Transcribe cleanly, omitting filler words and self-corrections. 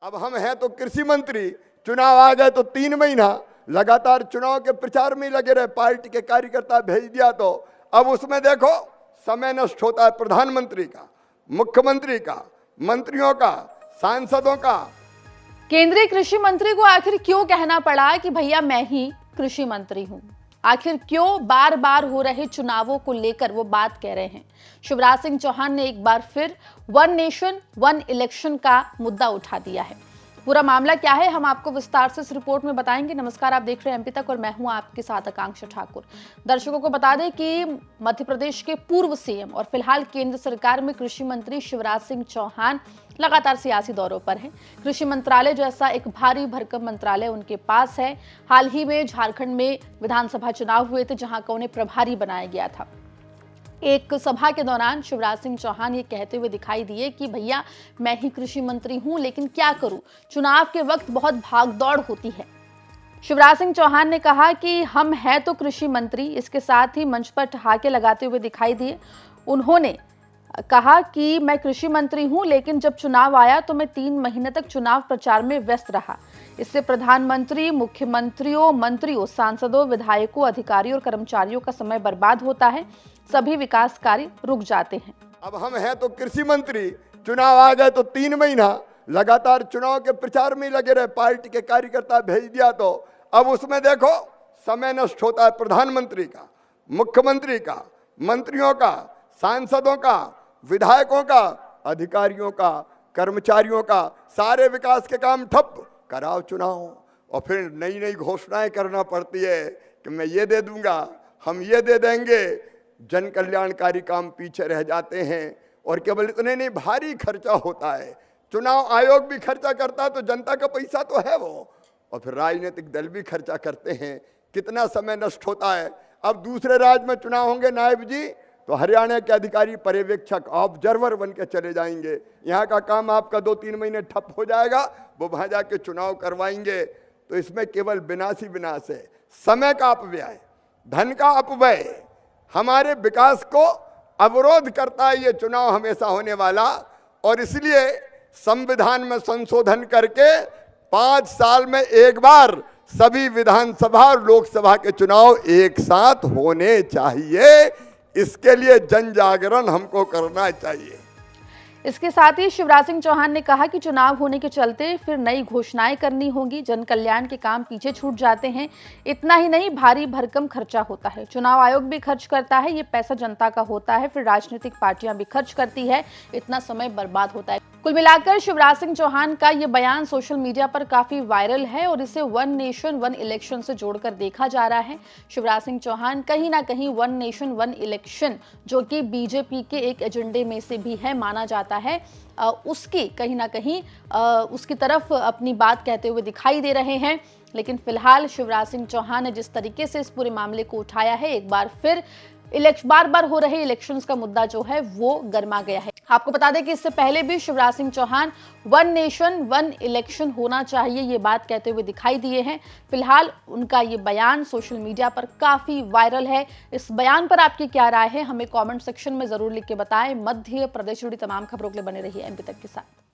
अब हम हैं तो कृषि मंत्री, चुनाव आ गए तो 3 महीना लगातार चुनाव के प्रचार में ही लगे रहे, पार्टी के कार्यकर्ता भेज दिया तो अब उसमें देखो समय नष्ट होता है प्रधानमंत्री का, मुख्यमंत्री का, मंत्रियों का, सांसदों का। केंद्रीय कृषि मंत्री को आखिर क्यों कहना पड़ा कि भैया मैं ही कृषि मंत्री हूं? आखिर क्यों बार बार हो रहे चुनावों को लेकर वो बात कह रहे हैं? शिवराज सिंह चौहान ने एक बार फिर वन नेशन वन इलेक्शन का मुद्दा उठा दिया है। पूरा मामला क्या है हम आपको विस्तार से इस रिपोर्ट में बताएंगे। नमस्कार, आप देख रहे हैं एमपी तक और मैं हूं आपके साथ आकांक्षा ठाकुर। दर्शकों को बता दें कि मध्य प्रदेश के पूर्व सीएम और फिलहाल केंद्र सरकार में कृषि मंत्री शिवराज सिंह चौहान लगातार सियासी दौरों पर हैं। कृषि मंत्रालय जैसा एक भारी भरकम मंत्रालय उनके पास है। हाल ही में झारखंड में विधानसभा चुनाव हुए थे जहां का उन्हें प्रभारी बनाया गया था। एक सभा के दौरान शिवराज सिंह चौहान ये कहते हुए दिखाई दिए कि भैया मैं ही कृषि मंत्री हूं, लेकिन क्या करूं, चुनाव के वक्त बहुत भागदौड़ होती है। शिवराज सिंह चौहान ने कहा कि हम हैं तो कृषि मंत्री, इसके साथ ही मंच पर ठहाके लगाते हुए दिखाई दिए। उन्होंने कहा कि मैं कृषि मंत्री हूं, लेकिन जब चुनाव आया तो मैं 3 महीने तक चुनाव प्रचार में व्यस्त रहा। इससे प्रधानमंत्री, मुख्यमंत्रियों, मंत्रियों, सांसदों, विधायकों, अधिकारियों और कर्मचारियों का समय बर्बाद होता है। सभी विकास कार्य रुक जाते हैं। अब हम हैं तो कृषि मंत्री, चुनाव आ गए तो 3 महीना लगातार चुनाव के प्रचार में ही लगे रहे, पार्टी के कार्यकर्ता भेज दिया तो अब उसमें देखो समय नष्ट होता है प्रधानमंत्री का, मुख्यमंत्री का, मंत्रियों का, सांसदों का, विधायकों का, अधिकारियों का, कर्मचारियों का, सारे विकास के काम ठप। कराओ चुनाव और फिर नई नई घोषणाएं करना पड़ती है कि मैं ये दे दूंगा, हम ये दे देंगे। जन कल्याणकारी काम पीछे रह जाते हैं और केवल इतने नहीं, भारी खर्चा होता है। चुनाव आयोग भी खर्चा करता है तो जनता का पैसा तो है वो, और फिर राजनीतिक दल भी खर्चा करते हैं। कितना समय नष्ट होता है। अब दूसरे राज्य में चुनाव होंगे नायब जी, तो हरियाणा के अधिकारी पर्यवेक्षक ऑब्जर्वर बन के चले जाएंगे। यहाँ का काम आपका 2-3 महीने ठप हो जाएगा, वो वहाँ जाके चुनाव करवाएंगे। तो इसमें केवल विनाश ही विनाश है, समय का अपव्यय, धन का अपव्यय, हमारे विकास को अवरोध करता है ये चुनाव हमेशा होने वाला। और इसलिए संविधान में संशोधन करके 5 साल में एक बार सभी विधानसभा और लोकसभा के चुनाव एक साथ होने चाहिए। इसके लिए जन जागरण हमको करना चाहिए। इसके साथ ही शिवराज सिंह चौहान ने कहा कि चुनाव होने के चलते फिर नई घोषणाएं करनी होंगी, जन कल्याण के काम पीछे छूट जाते हैं। इतना ही नहीं, भारी भरकम खर्चा होता है। चुनाव आयोग भी खर्च करता है, ये पैसा जनता का होता है, फिर राजनीतिक पार्टियां भी खर्च करती है, इतना समय बर्बाद होता है। कुल मिलाकर शिवराज सिंह चौहान का ये बयान सोशल मीडिया पर काफी वायरल है और इसे वन नेशन वन इलेक्शन से जोड़कर देखा जा रहा है। शिवराज सिंह चौहान कहीं ना कहीं वन नेशन वन इलेक्शन, जो कि बीजेपी के एक एजेंडे में से भी है माना जाता है, उसकी कहीं ना कहीं उसकी तरफ अपनी बात कहते हुए दिखाई दे रहे हैं। लेकिन फिलहाल शिवराज सिंह चौहान ने जिस तरीके से इस पूरे मामले को उठाया है, एक बार फिर बार बार हो रहे इलेक्शंस का मुद्दा जो है वो गर्मा गया है। आपको बता दें कि इससे पहले भी Shivraj Singh Chouhan one nation one election होना चाहिए ये बात कहते हुए दिखाई दिए हैं। फिलहाल उनका ये बयान सोशल मीडिया पर काफी वायरल है। इस बयान पर आपकी क्या राय है, हमें कमेंट सेक्शन में जरूर लिख के बताएं। मध्य प्रदेश जुड़ी तमाम खबरों के लिए बने रहिए एमपी तक के साथ।